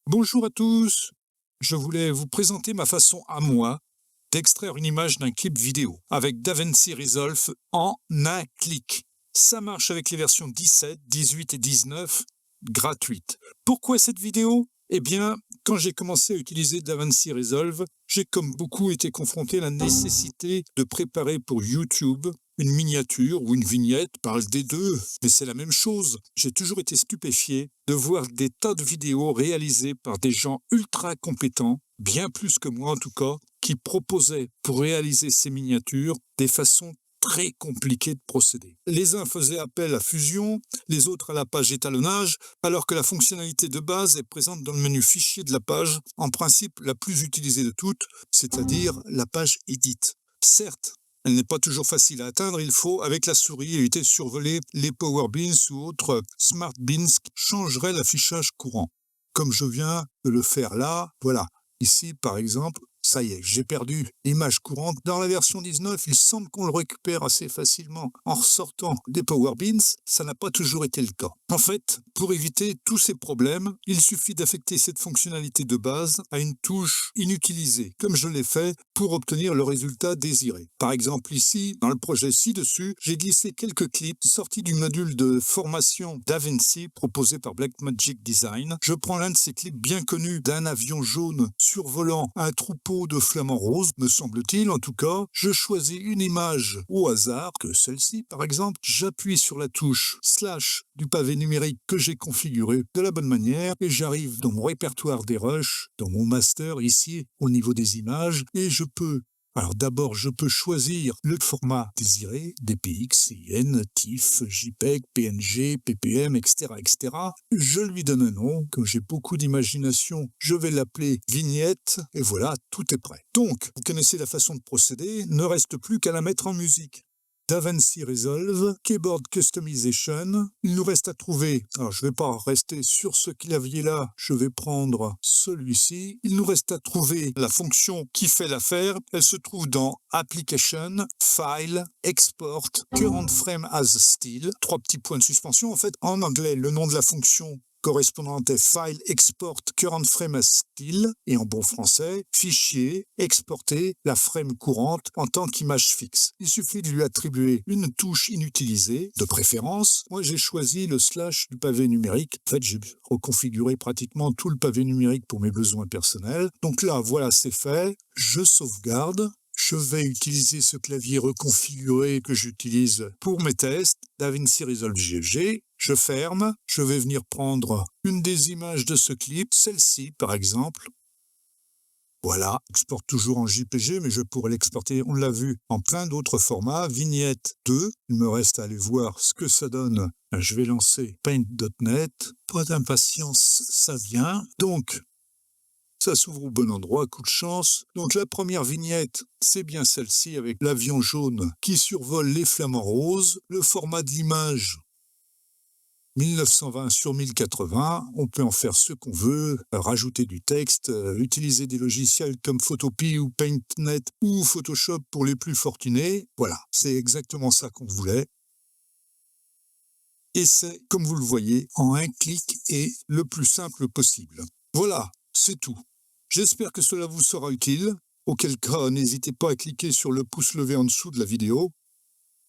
Bonjour à tous, je voulais vous présenter ma façon à moi d'extraire une image d'un clip vidéo avec DaVinci Resolve en un clic. Ça marche avec les versions 17, 18 et 19 gratuites. Pourquoi cette vidéo? Eh bien, quand j'ai commencé à utiliser DaVinci Resolve, j'ai comme beaucoup été confronté à la nécessité de préparer pour YouTube une miniature ou une vignette, parle des deux, mais c'est la même chose. J'ai toujours été stupéfié de voir des tas de vidéos réalisées par des gens ultra compétents, bien plus que moi en tout cas, qui proposaient pour réaliser ces miniatures des façons très compliquées de procéder. Les uns faisaient appel à Fusion, les autres à la page étalonnage, alors que la fonctionnalité de base est présente dans le menu fichier de la page, en principe la plus utilisée de toutes, c'est-à-dire la page Edit. Certes, elle n'est pas toujours facile à atteindre, il faut, avec la souris, éviter de survoler les Power Beans ou autres Smart Beans qui changeraient l'affichage courant. Comme je viens de le faire là, voilà. Ici, par exemple, ça y est, j'ai perdu l'image courante. Dans la version 19, il semble qu'on le récupère assez facilement en ressortant des Power Beans. Ça n'a pas toujours été le cas. En fait, pour éviter tous ces problèmes, il suffit d'affecter cette fonctionnalité de base à une touche inutilisée, comme je l'ai fait pour obtenir le résultat désiré. Par exemple ici, dans le projet ci-dessus, j'ai glissé quelques clips sortis du module de formation DaVinci proposé par Blackmagic Design. Je prends l'un de ces clips bien connus d'un avion jaune survolant un troupeau de flamants roses, me semble-t-il en tout cas. Je choisis une image au hasard, que celle-ci par exemple. J'appuie sur la touche slash du pavé numérique que j'ai configuré de la bonne manière et j'arrive dans mon répertoire des rushs, dans mon master ici au niveau des images et je peux d'abord, je peux choisir le format désiré, DPX, IN, TIFF, JPEG, PNG, PPM, etc., etc. Je lui donne un nom. Comme j'ai beaucoup d'imagination, je vais l'appeler vignette. Et voilà, tout est prêt. Donc, vous connaissez la façon de procéder. Ne reste plus qu'à la mettre en musique. DaVinci Resolve, Keyboard Customization. Il nous reste à trouver, alors je ne vais pas rester sur ce clavier-là, je vais prendre celui-ci. Il nous reste à trouver la fonction qui fait l'affaire. Elle se trouve dans Application, File, Export, Current Frame as Still. 3 petits points de suspension. En fait, en anglais, le nom de la fonction correspondante est File Export Current Frame as Still, et en bon français, fichier, exporter la frame courante en tant qu'image fixe. Il suffit de lui attribuer une touche inutilisée, de préférence. Moi, j'ai choisi le slash du pavé numérique. En fait, j'ai reconfiguré pratiquement tout le pavé numérique pour mes besoins personnels. Donc là, voilà, c'est fait. Je sauvegarde. Je vais utiliser ce clavier reconfiguré que j'utilise pour mes tests, DaVinci Resolve GG. Je ferme, je vais venir prendre une des images de ce clip, celle-ci par exemple. Voilà, j'exporte toujours en JPG, mais je pourrais l'exporter, on l'a vu, en plein d'autres formats. Vignette 2, il me reste à aller voir ce que ça donne. Je vais lancer Paint.net, pas d'impatience, ça vient. Donc, ça s'ouvre au bon endroit, coup de chance. Donc la première vignette, c'est bien celle-ci avec l'avion jaune qui survole les flamants roses. Le format de l'image, 1920 sur 1080, on peut en faire ce qu'on veut, rajouter du texte, utiliser des logiciels comme Photopea ou Paint.net ou Photoshop pour les plus fortunés. Voilà, c'est exactement ça qu'on voulait. Et c'est, comme vous le voyez, en un clic et le plus simple possible. Voilà, c'est tout. J'espère que cela vous sera utile, auquel cas n'hésitez pas à cliquer sur le pouce levé en dessous de la vidéo,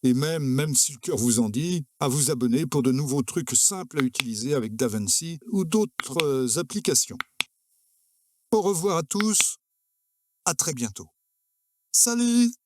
et même si le cœur vous en dit, à vous abonner pour de nouveaux trucs simples à utiliser avec DaVinci ou d'autres applications. Au revoir à tous, à très bientôt. Salut!